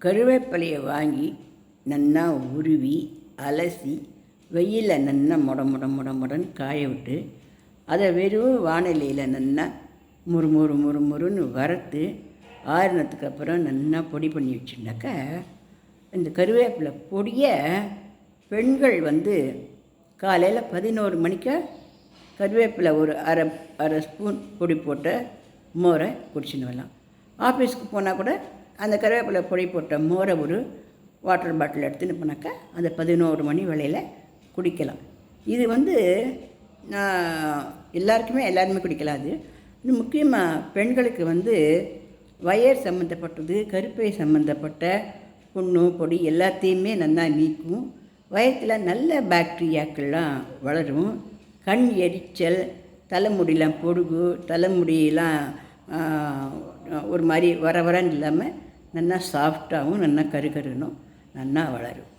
கருவேப்பிலையை வாங்கி நல்லா உருவி அலசி வெயிலில் நல்லா முடன்னு காய விட்டு அதை வெறும் வானிலையில் நல்லா முறுமுறுன்னு வறுத்து ஆறுனதுக்கு அப்புறம் நல்லா பொடி பண்ணி வச்சுருந்தாக்கா இந்த கருவேப்பிலை பொடியை பெண்கள் காலையில் 11 மணிக்கு கருவேப்பிலை ஒரு அரை ஸ்பூன் பொடி போட்ட மோரை குடிச்சுன்னு வரலாம். ஆஃபீஸுக்கு போனால் கூட அந்த கருவேப்பிலை பொடி போட்ட மோரை ஒரு வாட்டர் பாட்டில் எடுத்துன்னு போனாக்கா அந்த 11 மணி வேளையில் குடிக்கலாம். இது எல்லாருமே குடிக்கலாம். இது முக்கியமாக பெண்களுக்கு வயர் சம்மந்தப்பட்டது, கருப்பை சம்மந்தப்பட்ட புண்ணு பொடி எல்லாத்தையுமே நல்லா நீக்கும். வயத்தில் நல்ல பாக்டீரியாக்கள்லாம் வளரும். கண் எரிச்சல், தலைமுடியெலாம் பொடுகு, தலைமுடியெல்லாம் ஒரு மாதிரி வரன்னு இல்லாமல் நல்லா சாஃப்டாகவும் நல்லா கருகருன்னும் நல்லா வளரும்.